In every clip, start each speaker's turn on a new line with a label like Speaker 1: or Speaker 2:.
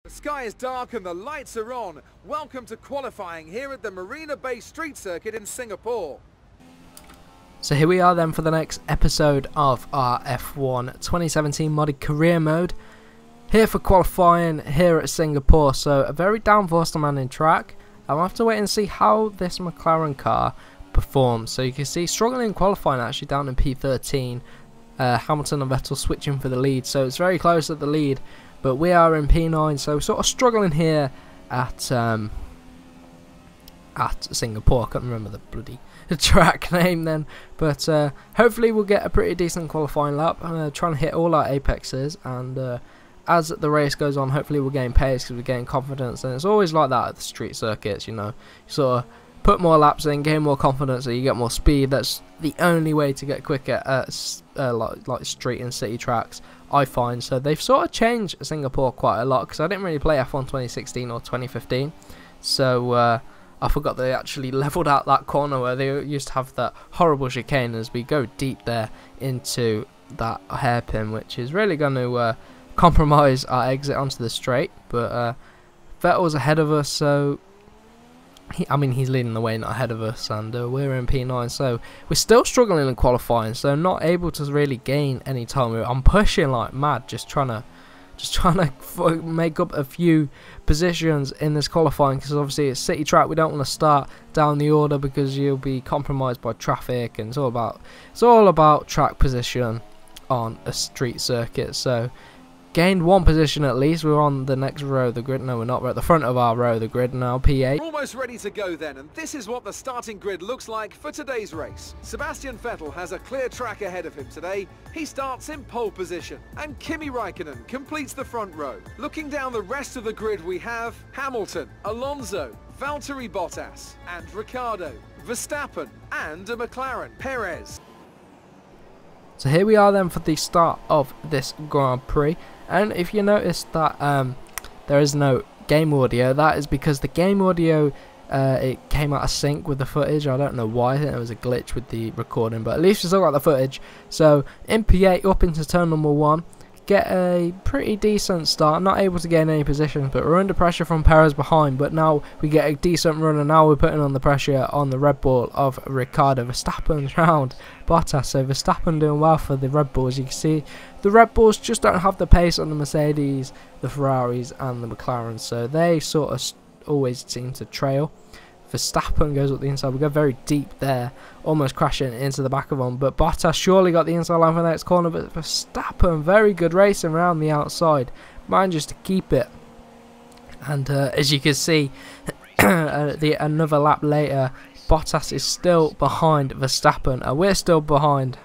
Speaker 1: The sky is dark and the lights are on. Welcome to qualifying here at the Marina Bay Street Circuit in Singapore.
Speaker 2: So here we are then for the next episode of our F1 2017 modded career mode. Here for qualifying here at Singapore. So a very downforce demanding track. I'll have to wait and see how this McLaren car performs. So you can see struggling in qualifying actually down in P13. Hamilton and Vettel switching for the lead. So it's very close at the lead. But we are in P9, so sort of struggling here at Singapore. I can't remember the bloody track name then. But hopefully we'll get a pretty decent qualifying lap. Trying to hit all our apexes, and as the race goes on, hopefully we'll gain pace because we're getting confidence. And it's always like that at the street circuits, you know. You sort of put more laps in, gain more confidence, so you get more speed. That's the only way to get quicker at like street and city tracks, I find. So they've sort of changed Singapore quite a lot, because I didn't really play F1 2016 or 2015, so I forgot they actually leveled out that corner where they used to have that horrible chicane as we go deep there into that hairpin, which is really going to compromise our exit onto the straight. But Vettel's ahead of us, so he's leading the way, not ahead of us, and we're in P9, so we're still struggling in qualifying, so not able to really gain any time. I'm pushing like mad, just trying to make up a few positions in this qualifying, because obviously it's city track. We don't want to start down the order because you'll be compromised by traffic, and it's all about track position on a street circuit. So gained one position at least. We're on the next row of the grid. No, we're not. We're at the front of our row of the grid now, P8.
Speaker 1: We're almost ready to go then, and this is what the starting grid looks like for today's race. Sebastian Vettel has a clear track ahead of him today. He starts in pole position, and Kimi Raikkonen completes the front row. Looking down the rest of the grid, we have Hamilton, Alonso, Valtteri Bottas, and Ricciardo, Verstappen, and a McLaren, Perez.
Speaker 2: So here we are then for the start of this Grand Prix, and if you notice that there is no game audio, that is because the game audio it came out of sync with the footage. I don't know why. I think there was a glitch with the recording, but at least we still got the footage. So in P8 up into turn number 1, get a pretty decent start, not able to gain any positions, but we're under pressure from Perez behind. But now we get a decent run, and now we're putting on the pressure on the Red Bull of Ricciardo. Verstappen's round Bottas, so Verstappen doing well for the Red Bulls. You can see the Red Bulls just don't have the pace on the Mercedes, the Ferraris and the McLarens, so they sort of always seem to trail. Verstappen goes up the inside. We go very deep there, almost crashing into the back of him. But Bottas surely got the inside line for the next corner. But Verstappen, very good racing around the outside, manages to keep it. And as you can see, another lap later, Bottas is still behind Verstappen. We're still behind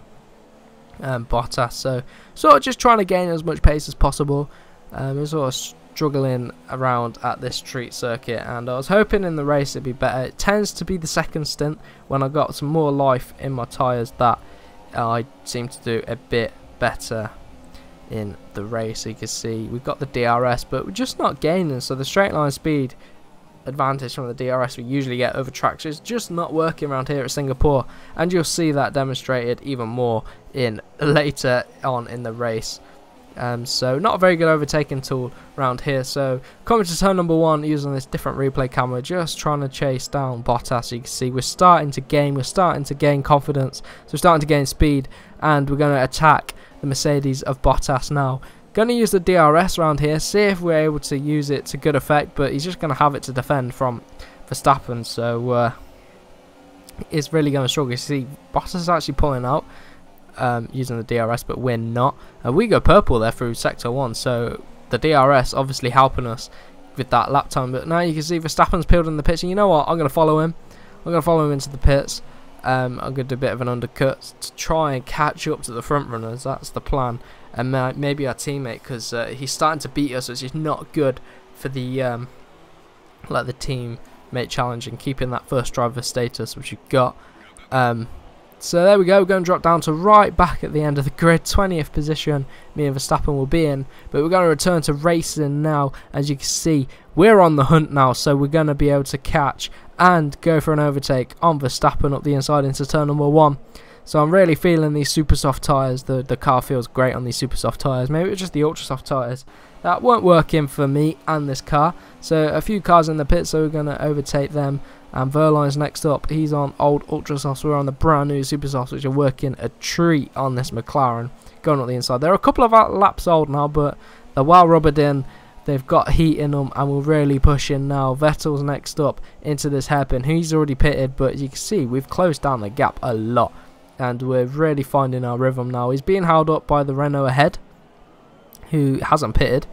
Speaker 2: Bottas. So sort of just trying to gain as much pace as possible. We're sort of struggling around at this street circuit, and I was hoping in the race it'd be better. It tends to be the second stint when I got some more life in my tyres that I seem to do a bit better in the race. So you can see we've got the DRS, but we're just not gaining. So the straight line speed advantage from the DRS we usually get over tracks is just not working around here at Singapore, and you'll see that demonstrated even more in later on in the race. So not a very good overtaking tool around here. So coming to turn number 1 using this different replay camera, just trying to chase down Bottas. You can see we're starting to gain confidence, so we're starting to gain speed, and we're going to attack the Mercedes of Bottas now. Going to use the DRS around here, see if we're able to use it to good effect, but he's just going to have it to defend from Verstappen, so it's really going to struggle. You see Bottas is actually pulling out using the DRS, but we're not. We go purple there through sector 1, so the DRS obviously helping us with that lap time. But now you can see Verstappen's peeled in the pits, and you know what, I'm going to follow him. I'm going to follow him into the pits. I'm going to do a bit of an undercut to try and catch up to the front runners. That's the plan, and maybe our teammate, because he's starting to beat us, which is not good for the like the teammate challenge and keeping that first driver status which you've got. So there we go, we're going to drop down to right back at the end of the grid, 20th position me and Verstappen will be in, but we're going to return to racing now. As you can see, we're on the hunt now, so we're going to be able to catch and go for an overtake on Verstappen up the inside into turn number 1. So I'm really feeling these super soft tyres. The car feels great on these super soft tyres. Maybe it's just the ultra soft tyres that weren't working for me and this car. So a few cars in the pit, so we're going to overtake them. And Verline's next up. He's on old Ultra Softs. We're on the brand new Super Softs, which are working a treat on this McLaren. Going up the inside. They're a couple of laps old now, but they're well rubbered in. They've got heat in them, and we're really pushing now. Vettel's next up into this hairpin. He's already pitted, but you can see we've closed down the gap a lot. And we're really finding our rhythm now. He's being held up by the Renault ahead, who hasn't pitted.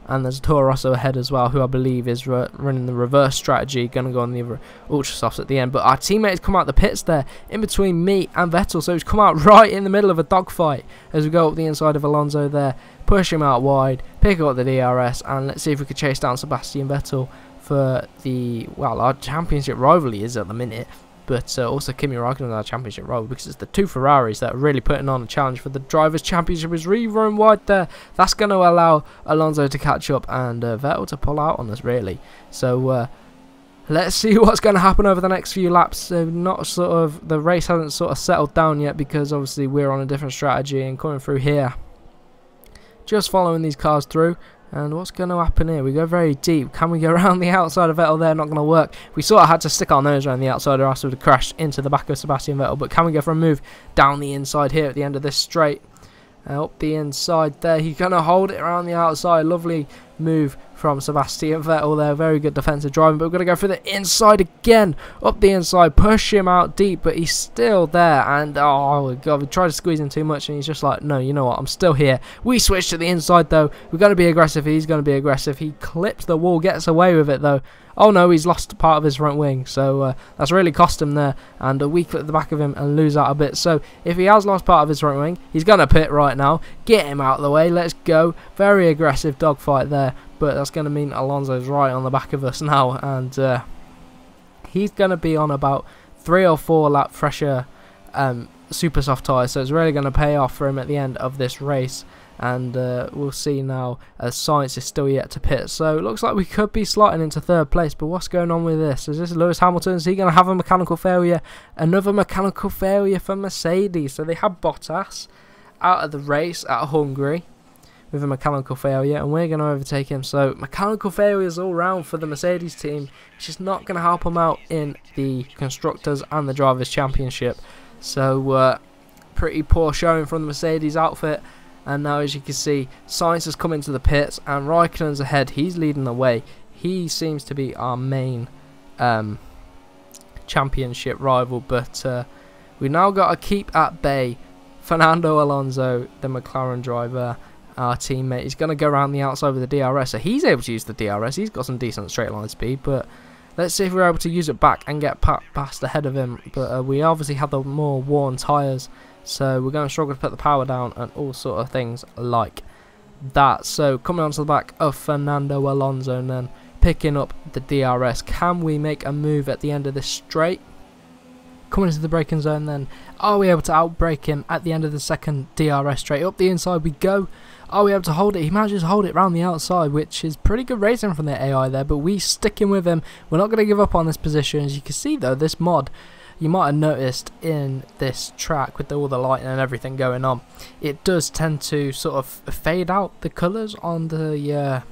Speaker 2: And there's a Toro Rosso ahead as well, who I believe is running the reverse strategy, going to go on the Ultra Softs at the end. But our teammate has come out the pits there, in between me and Vettel, so he's come out right in the middle of a dogfight as we go up the inside of Alonso there, push him out wide, pick up the DRS, and let's see if we could chase down Sebastian Vettel for the, well, our championship rivalry is at the minute. But also Kimi Raikkonen, our championship rival, because it's the two Ferraris that are really putting on a challenge for the Drivers' Championship. Is re-run wide there. That's going to allow Alonso to catch up and Vettel to pull out on us, really. So let's see what's going to happen over the next few laps. The race hasn't sort of settled down yet, because obviously we're on a different strategy and coming through here. Just following these cars through. And what's going to happen here? We go very deep. Can we go around the outside of Vettel there? Not going to work. We sort of had to stick our nose around the outside, or else we would have crashed into the back of Sebastian Vettel. But can we go for a move down the inside here at the end of this straight? Up the inside there. He's going to hold it around the outside. Lovely move from Sebastian Vettel there. Very good defensive driving. But we're going to go for the inside again. Up the inside. Push him out deep. But he's still there. And oh god, we tried to squeeze him too much. And he's just like, no, you know what? I'm still here. We switch to the inside though. We're going to be aggressive. He's going to be aggressive. He clips the wall. Gets away with it though. Oh no, he's lost part of his front wing, so that's really cost him there, and we clip the back of him and lose out a bit. So if he has lost part of his front wing, he's going to pit right now. Get him out of the way, let's go. Very aggressive dogfight there, but that's going to mean Alonso's right on the back of us now, and he's going to be on about 3 or 4 lap fresher super soft tyres, so it's really going to pay off for him at the end of this race. And we'll see now, as Sainz is still yet to pit. So it looks like we could be slotting into 3rd place. But what's going on with this? Is this Lewis Hamilton? Is he going to have a mechanical failure? Another mechanical failure for Mercedes. So they had Bottas out of the race at Hungary with a mechanical failure, and we're going to overtake him. So mechanical failures all round for the Mercedes team, which is not going to help them out in the Constructors and the Drivers' Championship. So pretty poor showing from the Mercedes outfit. And now, as you can see, Sainz has come into the pits and Raikkonen's ahead. He's leading the way. He seems to be our main championship rival. But we now got to keep at bay Fernando Alonso, the McLaren driver, our teammate. He's going to go around the outside with the DRS. So he's able to use the DRS. He's got some decent straight line speed. But let's see if we're able to use it back and get past ahead of him. But we obviously have the more worn tyres. So we're going to struggle to put the power down and all sort of things like that. So coming onto the back of Fernando Alonso and then picking up the DRS. Can we make a move at the end of this straight? Coming into the braking zone then. Are we able to outbrake him at the end of the second DRS straight? Up the inside we go. Are we able to hold it? He manages to hold it around the outside, which is pretty good racing from the AI there. But we sticking with him. We're not going to give up on this position. As you can see though, this mod, you might have noticed in this track with all the lighting and everything going on, it does tend to sort of fade out the colours on the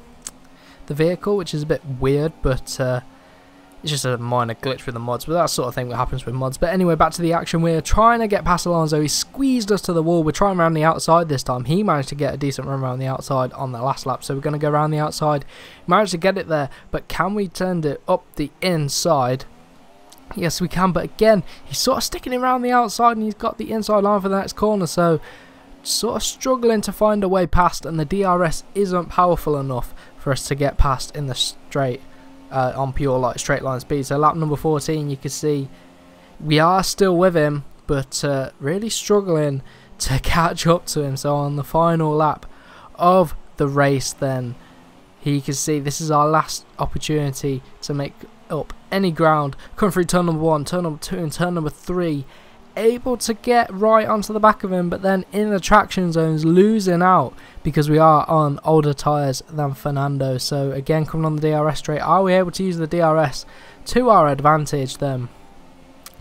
Speaker 2: vehicle, which is a bit weird, but it's just a minor glitch with the mods. But that sort of thing that happens with mods. But anyway, back to the action. We're trying to get past Alonso. He squeezed us to the wall. We're trying around the outside this time. He managed to get a decent run around the outside on the last lap, so we're going to go around the outside. Managed to get it there, but can we turn it up the inside? Yes, we can, but again, he's sort of sticking around the outside and he's got the inside line for the next corner, so sort of struggling to find a way past, and the DRS isn't powerful enough for us to get past in the straight on pure like straight line speed. So lap number 14, you can see we are still with him, but really struggling to catch up to him. So on the final lap of the race then, you can see this is our last opportunity to make up any ground. Come through turn number 1, turn number 2 and turn number 3, able to get right onto the back of him, but then in the traction zones losing out because we are on older tyres than Fernando. So again, coming on the DRS straight, are we able to use the DRS to our advantage then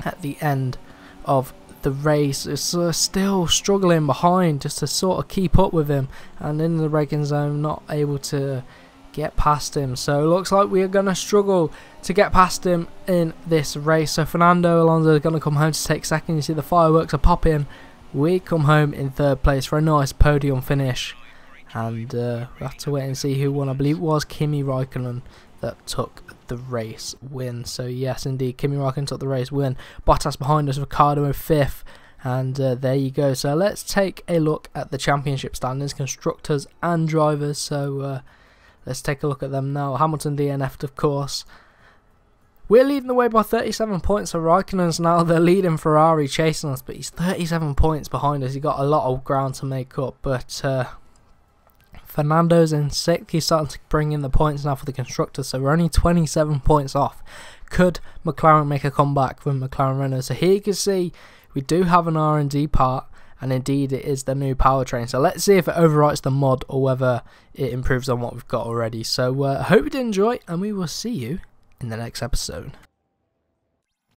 Speaker 2: at the end of the race. It's still struggling behind just to sort of keep up with him, and in the braking zone not able to get past him. So it looks like we are going to struggle to get past him in this race. So Fernando Alonso is going to come home to take second. You see the fireworks are popping. We come home in third place for a nice podium finish, and we'll have to wait and see who won. I believe it was Kimi Raikkonen that took the race win. So yes, indeed, Kimi Raikkonen took the race win. Bottas behind us, Ricciardo in 5th, and there you go. So let's take a look at the championship standings, constructors and drivers. So let's take a look at them now. Hamilton DNF'd, of course. We're leading the way by 37 points, so Raikkonen's now the leading Ferrari chasing us, but he's 37 points behind us. He's got a lot of ground to make up, but Fernando's in 6th. He's starting to bring in the points now for the constructors, so we're only 27 points off. Could McLaren make a comeback from McLaren Renault? So here you can see we do have an R&D part, and indeed it is the new powertrain. So let's see if it overwrites the mod or whether it improves on what we've got already. So I hope you did enjoy, and we will see you in the next episode.